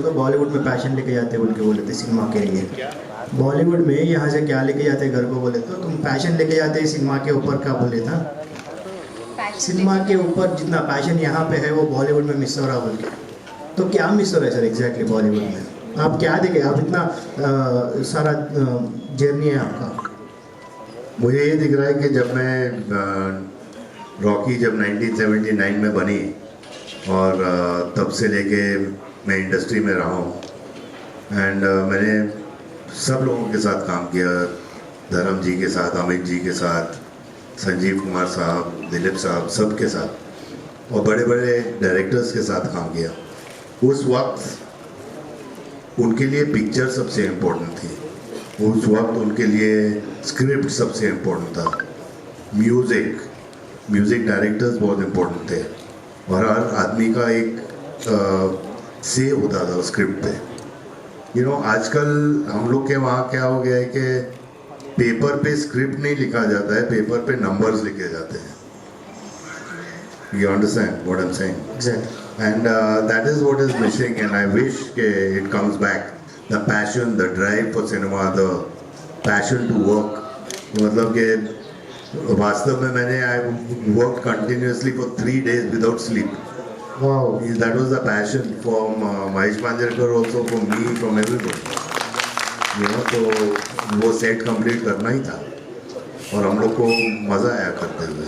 तो बॉलीवुड में पैशन लेके जाते बोल के बोले थे सिनेमा के लिए। बॉलीवुड में यहाँ से क्या लेके जाते घर को बोले तो तुम पैशन लेके जाते सिनेमा के ऊपर का बोले था। सिनेमा के ऊपर जितना पैशन यहाँ पे है वो बॉलीवुड में मिस हो रहा बोल के। तो क्या मिस हो रहा है सर एग्जैक्टली बॉलीवुड में? आप क्या देखे, आप इतना सारा जर्नी है आपका। मुझे ये दिख रहा है कि जब मैं रॉकी जब 1979 में बनी और तब से लेके मैं इंडस्ट्री में रहा हूँ एंड मैंने सब लोगों के साथ काम किया, धर्म जी के साथ, अमित जी के साथ, संजीव कुमार साहब, दिलीप साहब, सब के साथ, और बड़े बड़े डायरेक्टर्स के साथ काम किया। उस वक्त उनके लिए पिक्चर सबसे इम्पोर्टेंट थी, उस वक्त उनके लिए स्क्रिप्ट सबसे इम्पोर्टेंट था, म्यूज़िक डायरेक्टर्स बहुत इम्पोर्टेंट थे और हर आदमी का एक से होता था स्क्रिप्ट पे। आजकल हम लोग के वहाँ क्या हो गया है कि पेपर पे स्क्रिप्ट नहीं लिखा जाता है, पेपर पे नंबर्स लिखे जाते हैं। You understand what I'm saying? Exactly. And that is what is missing, and I wish it comes back. The passion, the drive for cinema, the passion to work. मतलब कि वास्तव में मैंने I worked continuously for 3 days without sleep. Wow. That was the passion from Mahesh Manjrekar also, from me, from everybody. तो वो set complete करना ही था और हम लोग को मज़ा आया करते हुए।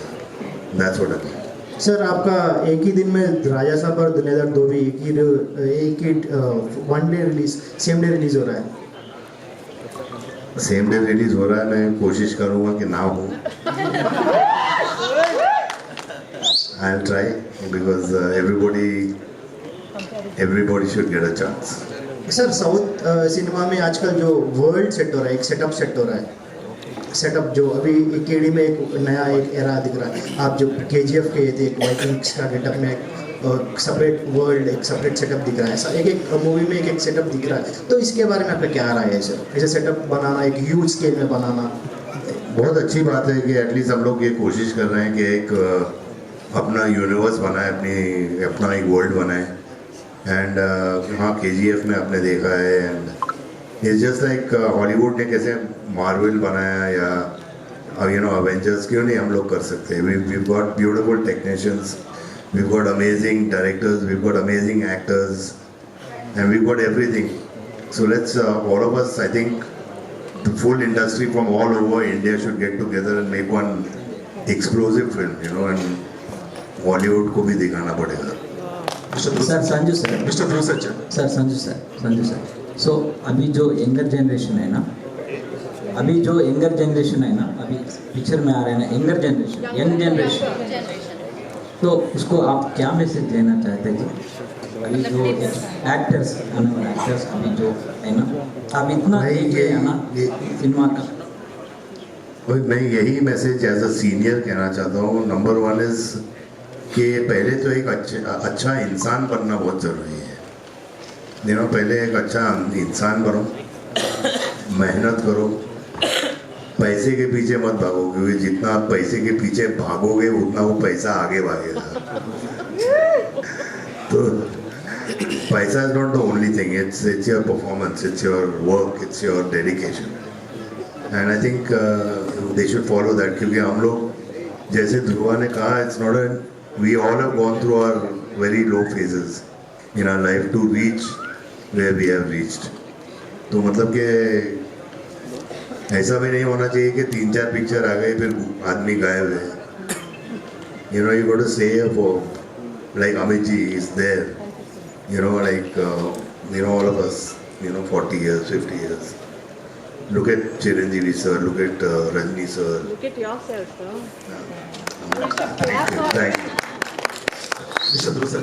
That's what I mean. Sir आपका एक ही दिन में राजा साहब और दुनियादार 2 भी एक ही one day release, same day release हो रहा है। सेम डे रिलीज हो रहा है, मैं कोशिश करूँगा कि ना हो। I'll try because everybody should get a chance. Sir south cinema में आजकल जो वर्ल्ड सेट हो रहा है, एक सेटअप सेट हो रहा है, सेटअप जो अभी केडी में एक नया एक एरा दिख रहा है। आप जो KGF के थे एक वाइकिंग्स का गेटअप में एक सेपरेट वर्ल्ड, एक सेपरेट सेटअप दिख रहा है। ऐसा एक मूवी में एक सेटअप दिख रहा है, तो इसके बारे में आपका क्या राय है सर? ऐसे सेटअप बनाना, एक ह्यूज स्केल में बनाना बहुत अच्छी बात है कि एटलीस्ट हम लोग ये कोशिश कर रहे हैं कि एक अपना यूनिवर्स बनाए, अपना एक वर्ल्ड बनाए। एंड हाँ, KGF में आपने देखा है, and it's just like Hollywood ने कैसे मार्वल बनाया या अवेंजर्स, क्यों नहीं हम लोग कर सकते हैं? We got beautiful technicians, we got amazing directors, we got amazing actors, and we got everything. So let's all of us, I think the full industry from all over India should get together and make one explosive film, and Bollywood को भी दिखाना पड़ेगा। Sir Sanju sir, mister ध्रुव sir, sir Sanju sir, सो अभी जो younger generation है ना, अभी picture में आ रहे हैं ना, यंग जनरेशन, तो उसको आप क्या मैसेज देना चाहते हैं जी? अभी जो एक्टर्स अभी जो है ना, अब इतना है ना सिनेमा का। मैं यही मैसेज एज अ सीनियर कहना चाहता हूँ। नंबर 1 इज़ कि पहले तो एक अच्छा इंसान बनना बहुत ज़रूरी है। पहले एक अच्छा इंसान बनो, मेहनत करो, पैसे के पीछे मत भागो, क्योंकि जितना आप पैसे के पीछे भागोगे उतना वो पैसा आगे भागेगा। तो पैसा is not the only thing. It's your performance, it's your work, it's your dedication, and I think they should follow that. क्योंकि हम लोग जैसे ध्रुवा ने कहा, it's not a, we all have gone through our very low phases in our life to reach where we have reached. तो मतलब कि ऐसा भी नहीं होना चाहिए कि 3-4 पिक्चर आ गए फिर आदमी गायब है। You got to stay here for, like Amit ji is there. All of us, 40 years, 50 years. Look at Chiranjeevi sir, look at Rajni sir. Look at yourself, sir. Thank you. Mister Dhruv sir.